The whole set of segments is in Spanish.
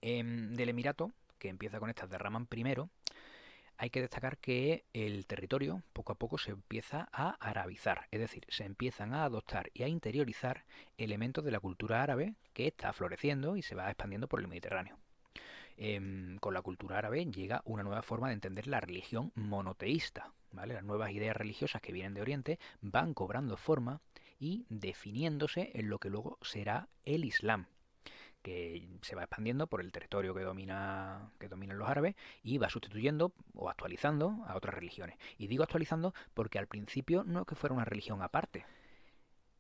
Del Emirato, que empieza con estas de Rahman primero, hay que destacar que el territorio poco a poco se empieza a arabizar, es decir, se empiezan a adoptar y a interiorizar elementos de la cultura árabe que está floreciendo y se va expandiendo por el Mediterráneo. Con la cultura árabe llega una nueva forma de entender la religión monoteísta. ¿Vale? Las nuevas ideas religiosas que vienen de Oriente van cobrando forma y definiéndose en lo que luego será el Islam, que se va expandiendo por el territorio que dominan los árabes y va sustituyendo o actualizando a otras religiones. Y digo actualizando porque al principio no es que fuera una religión aparte,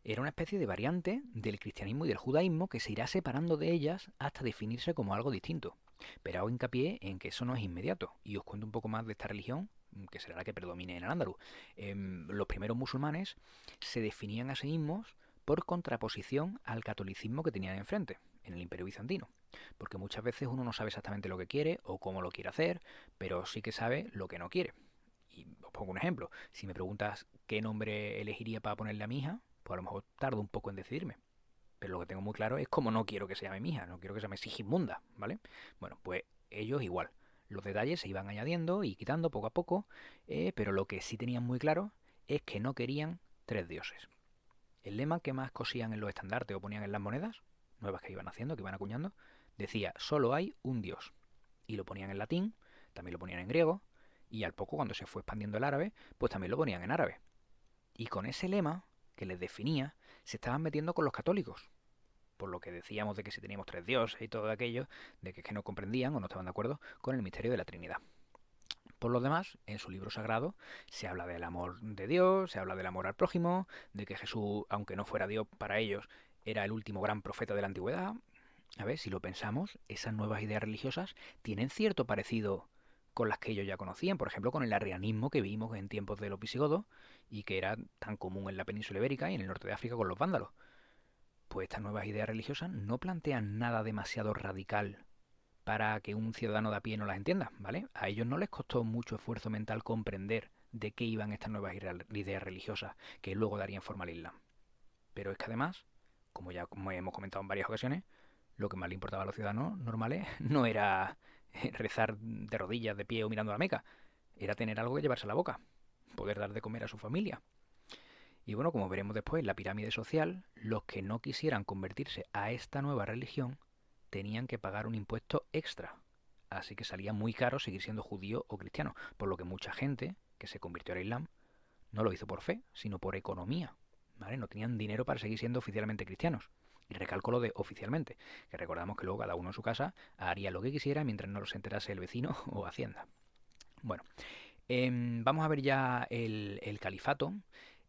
era una especie de variante del cristianismo y del judaísmo que se irá separando de ellas hasta definirse como algo distinto. Pero hago hincapié en que eso no es inmediato y os cuento un poco más de esta religión, que será la que predomine en Al-Ándalus. Los primeros musulmanes se definían a sí mismos por contraposición al catolicismo que tenían enfrente, en el Imperio Bizantino. Porque muchas veces uno no sabe exactamente lo que quiere o cómo lo quiere hacer, pero sí que sabe lo que no quiere. Y os pongo un ejemplo. Si me preguntas qué nombre elegiría para ponerle a mi hija, pues a lo mejor tardo un poco en decidirme. Pero lo que tengo muy claro es cómo no quiero que se llame mi hija, no quiero que se llame Sigismunda, ¿vale? Bueno, pues ellos igual. Los detalles se iban añadiendo y quitando poco a poco, pero lo que sí tenían muy claro es que no querían tres dioses. El lema que más cosían en los estandartes o ponían en las monedas, nuevas que iban haciendo, que iban acuñando, decía, solo hay un dios. Y lo ponían en latín, también lo ponían en griego, y al poco, cuando se fue expandiendo el árabe, pues también lo ponían en árabe. Y con ese lema que les definía, se estaban metiendo con los católicos. Por lo que decíamos de que si teníamos tres dioses y todo aquello, de que no comprendían o no estaban de acuerdo con el misterio de la Trinidad. Por lo demás, en su libro sagrado se habla del amor de Dios, se habla del amor al prójimo, de que Jesús, aunque no fuera Dios para ellos, era el último gran profeta de la antigüedad. A ver, si lo pensamos, esas nuevas ideas religiosas tienen cierto parecido con las que ellos ya conocían, por ejemplo, con el arrianismo que vimos en tiempos de los visigodos y que era tan común en la península ibérica y en el norte de África con los vándalos. Pues estas nuevas ideas religiosas no plantean nada demasiado radical para que un ciudadano de a pie no las entienda, ¿vale? A ellos no les costó mucho esfuerzo mental comprender de qué iban estas nuevas ideas religiosas que luego darían forma al Islam. Pero es que además, como hemos comentado en varias ocasiones, lo que más le importaba a los ciudadanos normales no era rezar de rodillas, de pie o mirando a la Meca, era tener algo que llevarse a la boca, poder dar de comer a su familia. Y bueno, como veremos después en la pirámide social, los que no quisieran convertirse a esta nueva religión tenían que pagar un impuesto extra. Así que salía muy caro seguir siendo judío o cristiano, por lo que mucha gente que se convirtió al Islam no lo hizo por fe, sino por economía. ¿Vale? No tenían dinero para seguir siendo oficialmente cristianos. Y recalco lo de oficialmente, que recordamos que luego cada uno en su casa haría lo que quisiera mientras no se enterase el vecino o Hacienda. Bueno, vamos a ver ya el califato.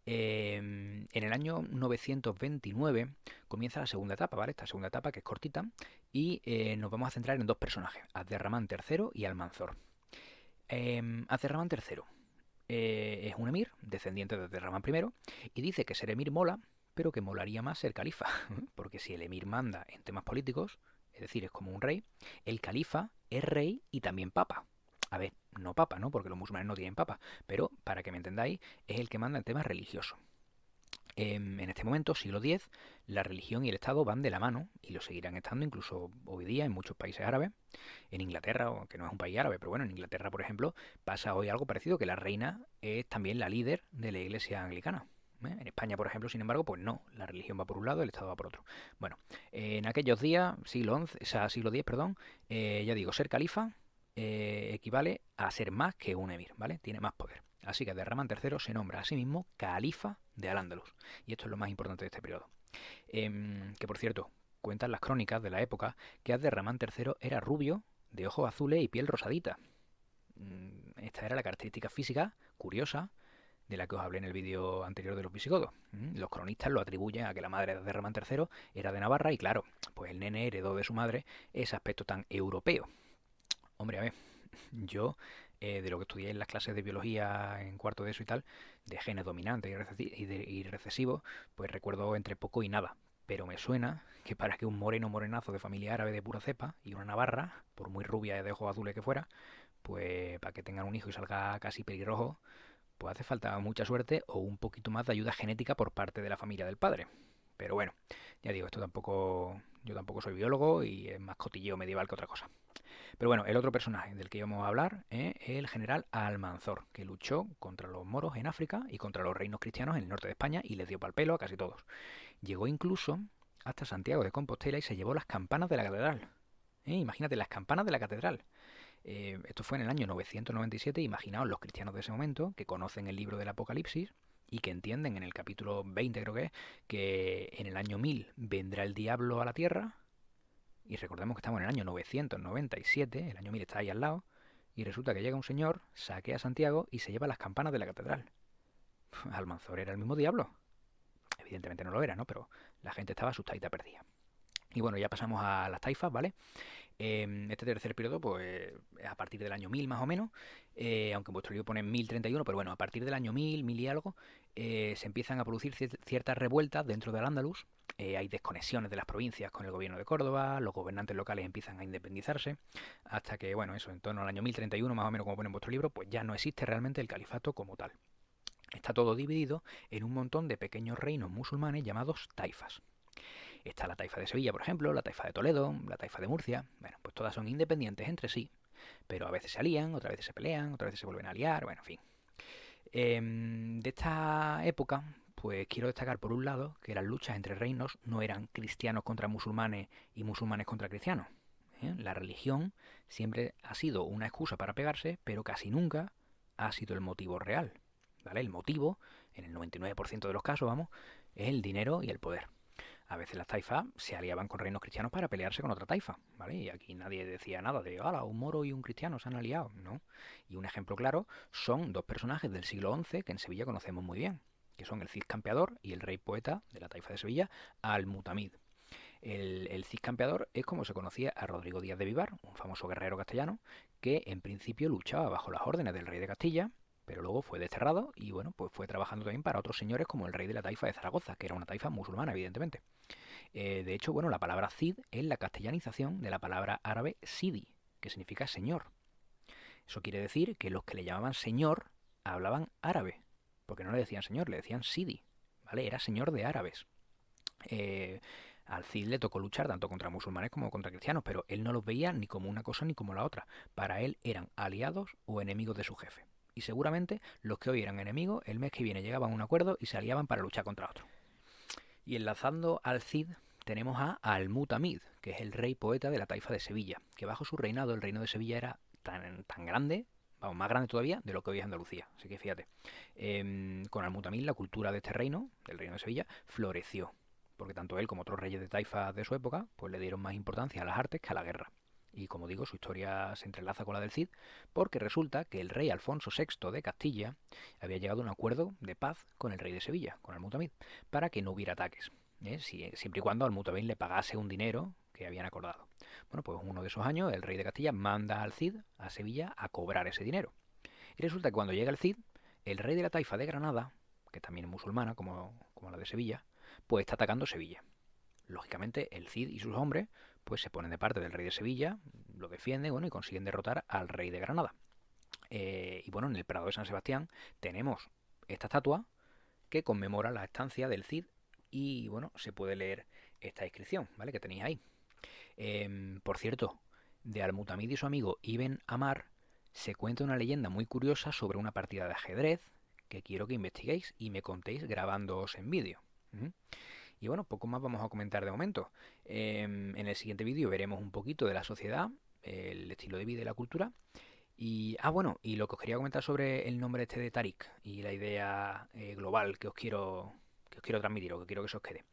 En el año 929 comienza la segunda etapa, ¿vale? Esta segunda etapa que es cortita y nos vamos a centrar en dos personajes, Abderramán III y Almanzor. Abderramán III es un emir, descendiente de Abderramán I, y dice que ser emir mola, pero que molaría más ser califa, porque si el emir manda en temas políticos, es decir, es como un rey, el califa es rey y también papa. A ver, no papa, ¿no? Porque los musulmanes no tienen papa, pero para que me entendáis, es el que manda en temas religiosos. En este momento, siglo X, la religión y el Estado van de la mano y lo seguirán estando incluso hoy día en muchos países árabes. En Inglaterra, que no es un país árabe, pero bueno, en Inglaterra, por ejemplo, pasa hoy algo parecido, que la reina es también la líder de la iglesia anglicana. En España, por ejemplo, sin embargo, pues no, la religión va por un lado, el Estado va por otro. Bueno, en aquellos días, siglo XI, o sea, siglo X, perdón, ya digo, ser califa equivale a ser más que un emir, ¿vale? Tiene más poder. Así que Abderramán III se nombra a sí mismo califa de Al-Ándalus. Y esto es lo más importante de este periodo. Que por cierto, cuentan las crónicas de la época que Abderramán III era rubio, de ojos azules y piel rosadita. Esta era la característica física curiosa de la que os hablé en el vídeo anterior de los visigodos. Los cronistas lo atribuyen a que la madre de Abderramán III era de Navarra y claro, pues el nene heredó de su madre ese aspecto tan europeo. Hombre, a ver, yo, de lo que estudié en las clases de biología en cuarto de eso y tal, de genes dominantes y recesivos, pues recuerdo entre poco y nada. Pero me suena que para que un moreno morenazo de familia árabe de pura cepa y una navarra, por muy rubia y de ojos azules que fuera, pues para que tengan un hijo y salga casi pelirrojo, pues hace falta mucha suerte o un poquito más de ayuda genética por parte de la familia del padre. Pero bueno, ya digo, yo tampoco soy biólogo y es más cotilleo medieval que otra cosa. Pero bueno, el otro personaje del que íbamos a hablar es el general Almanzor, que luchó contra los moros en África y contra los reinos cristianos en el norte de España y les dio pal pelo a casi todos. Llegó incluso hasta Santiago de Compostela y se llevó las campanas de la catedral. Imagínate, las campanas de la catedral. Esto fue en el año 997. Imaginaos los cristianos de ese momento que conocen el libro del Apocalipsis y que entienden en el capítulo 20, creo que en el año 1000 vendrá el diablo a la tierra. Y recordemos que estamos en el año 997, el año 1000 está ahí al lado, y resulta que llega un señor, saquea a Santiago y se lleva las campanas de la catedral. Almanzor era el mismo diablo. Evidentemente no lo era, ¿no? Pero la gente estaba asustada y perdida. Y bueno, ya pasamos a las taifas, ¿vale? Este tercer periodo, pues a partir del año 1000 más o menos, aunque en vuestro libro pone 1031, pero bueno, a partir del año 1000, 1000 y algo, se empiezan a producir ciertas revueltas dentro del Andaluz. Hay desconexiones de las provincias con el gobierno de Córdoba, los gobernantes locales empiezan a independizarse, hasta que, bueno, eso, en torno al año 1031, más o menos como pone en vuestro libro, pues ya no existe realmente el califato como tal. Está todo dividido en un montón de pequeños reinos musulmanes llamados taifas. Está la taifa de Sevilla, por ejemplo, la taifa de Toledo, la taifa de Murcia. Bueno, pues todas son independientes entre sí, pero a veces se alían, otras veces se pelean, otras veces se vuelven a aliar, bueno, en fin. De esta época, pues quiero destacar por un lado que las luchas entre reinos no eran cristianos contra musulmanes y musulmanes contra cristianos. La religión siempre ha sido una excusa para pegarse, pero casi nunca ha sido el motivo real. ¿Vale? El motivo, en el 99% de los casos, vamos, es el dinero y el poder. A veces las taifas se aliaban con reinos cristianos para pelearse con otra taifa, ¿vale? Y aquí nadie decía nada de, ¡hala, un moro y un cristiano se han aliado! ¿No? Y un ejemplo claro son dos personajes del siglo XI que en Sevilla conocemos muy bien, que son el Cid Campeador y el rey poeta de la taifa de Sevilla, Al-Mutamid. El Cid Campeador es como se conocía a Rodrigo Díaz de Vivar, un famoso guerrero castellano, que en principio luchaba bajo las órdenes del rey de Castilla, pero luego fue desterrado y bueno, pues fue trabajando también para otros señores como el rey de la taifa de Zaragoza, que era una taifa musulmana, evidentemente. De hecho, bueno, la palabra Cid es la castellanización de la palabra árabe Sidi, que significa señor. Eso quiere decir que los que le llamaban señor hablaban árabe, porque no le decían señor, le decían Sidi, ¿vale? Era señor de árabes. Eh, Al Cid le tocó luchar tanto contra musulmanes como contra cristianos, pero él no los veía ni como una cosa ni como la otra. Para él eran aliados o enemigos de su jefe. Y seguramente los que hoy eran enemigos, el mes que viene llegaban a un acuerdo y se aliaban para luchar contra otro. Y enlazando al Cid tenemos a Al-Mutamid, que es el rey poeta de la taifa de Sevilla, que bajo su reinado el reino de Sevilla era tan grande, vamos, más grande todavía de lo que hoy es Andalucía. Así que fíjate, con Al-Mutamid la cultura de este reino, del reino de Sevilla, floreció, porque tanto él como otros reyes de taifa de su época, pues le dieron más importancia a las artes que a la guerra. Y como digo, su historia se entrelaza con la del Cid, porque resulta que el rey Alfonso VI de Castilla había llegado a un acuerdo de paz con el rey de Sevilla, con Al-Mutamid, para que no hubiera ataques, siempre y cuando Al-Mutamid le pagase un dinero que habían acordado. Bueno, pues uno de esos años el rey de Castilla manda al Cid a Sevilla a cobrar ese dinero. Y resulta que cuando llega el Cid, el rey de la taifa de Granada, que también es musulmana como la de Sevilla, pues está atacando Sevilla. Lógicamente el Cid y sus hombres pues se ponen de parte del rey de Sevilla, lo defienden, bueno, y consiguen derrotar al rey de Granada. Y bueno, en el Prado de San Sebastián tenemos esta estatua que conmemora la estancia del Cid y bueno, se puede leer esta inscripción, ¿vale? Que tenéis ahí. Por cierto, de Al-Mutamid y su amigo Ibn Amar se cuenta una leyenda muy curiosa sobre una partida de ajedrez que quiero que investiguéis y me contéis grabándoos en vídeo. ¿Mm? Y bueno, poco más vamos a comentar de momento. En el siguiente vídeo veremos un poquito de la sociedad, el estilo de vida y la cultura. Y, bueno, y lo que os quería comentar sobre el nombre este de Tarik y la idea global que os quiero transmitir o que quiero que se os quede.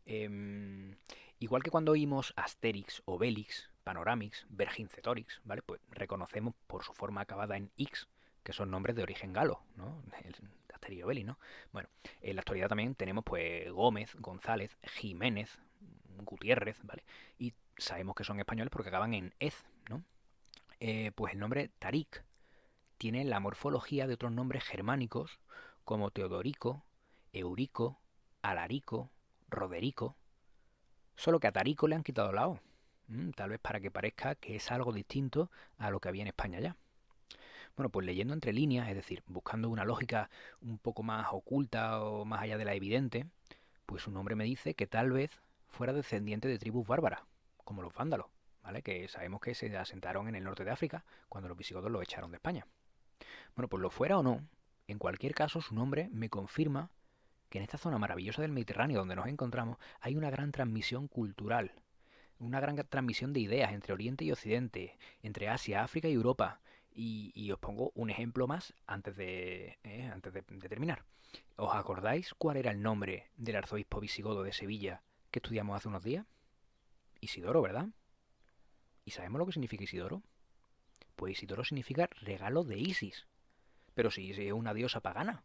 Em, Igual que cuando oímos Asterix, Obelix, Panoramix, Vercingetorix, ¿vale? Pues reconocemos por su forma acabada en X, que son nombres de origen galo, ¿no? El Asterix y Obelix, ¿no? Bueno, en la actualidad también tenemos pues Gómez, González, Jiménez, Gutiérrez, ¿vale? Y sabemos que son españoles porque acaban en Ez, ¿no? Pues el nombre Tarik tiene la morfología de otros nombres germánicos como Teodorico, Eurico, Alarico, Roderico, solo que a Tarico le han quitado la O, tal vez para que parezca que es algo distinto a lo que había en España ya. Bueno, pues leyendo entre líneas, es decir, buscando una lógica un poco más oculta o más allá de la evidente, Pues su nombre me dice que tal vez fuera descendiente de tribus bárbaras, como los vándalos, ¿vale? Que sabemos que se asentaron en el norte de África cuando los visigodos los echaron de España. Bueno, pues lo fuera o no, en cualquier caso su nombre me confirma que en esta zona maravillosa del Mediterráneo donde nos encontramos hay una gran transmisión cultural, una gran transmisión de ideas entre Oriente y Occidente, entre Asia, África y Europa. Y os pongo un ejemplo más antes de terminar. ¿Os acordáis cuál era el nombre del arzobispo visigodo de Sevilla que estudiamos hace unos días? Isidoro, ¿verdad? ¿Y sabemos lo que significa Isidoro? Pues Isidoro significa regalo de Isis. Pero si es una diosa pagana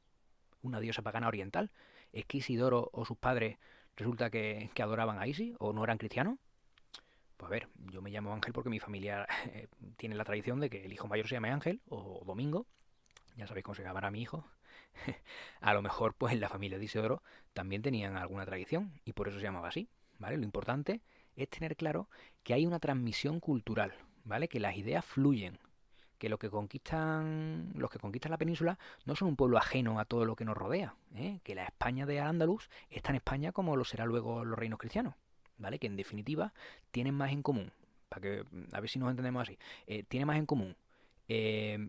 oriental. ¿Es que Isidoro o sus padres resulta que adoraban a Isis o no eran cristianos? Pues a ver, yo me llamo Ángel porque mi familia tiene la tradición de que el hijo mayor se llame Ángel o Domingo. Ya sabéis cómo se llamará mi hijo. A lo mejor, pues en la familia de Isidoro también tenían alguna tradición y por eso se llamaba así, ¿vale? Lo importante es tener claro que hay una transmisión cultural, ¿vale? Que las ideas fluyen, que los que conquistan la península no son un pueblo ajeno a todo lo que nos rodea, ¿eh? Que la España de Al-Ándalus es tan España como lo será luego los reinos cristianos, ¿vale? Que en definitiva tienen más en común, para que a ver si nos entendemos así, tiene más en común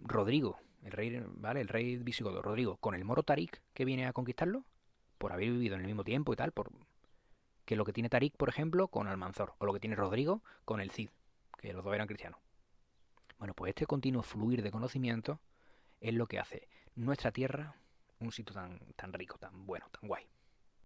Rodrigo, el rey, ¿vale? El rey visigodo, Rodrigo, con el moro Tarik que viene a conquistarlo, por haber vivido en el mismo tiempo y tal, que lo que tiene Tarik, por ejemplo, con Almanzor, o lo que tiene Rodrigo con el Cid, que los dos eran cristianos. Bueno, pues este continuo fluir de conocimiento es lo que hace nuestra tierra un sitio tan rico, tan bueno, tan guay.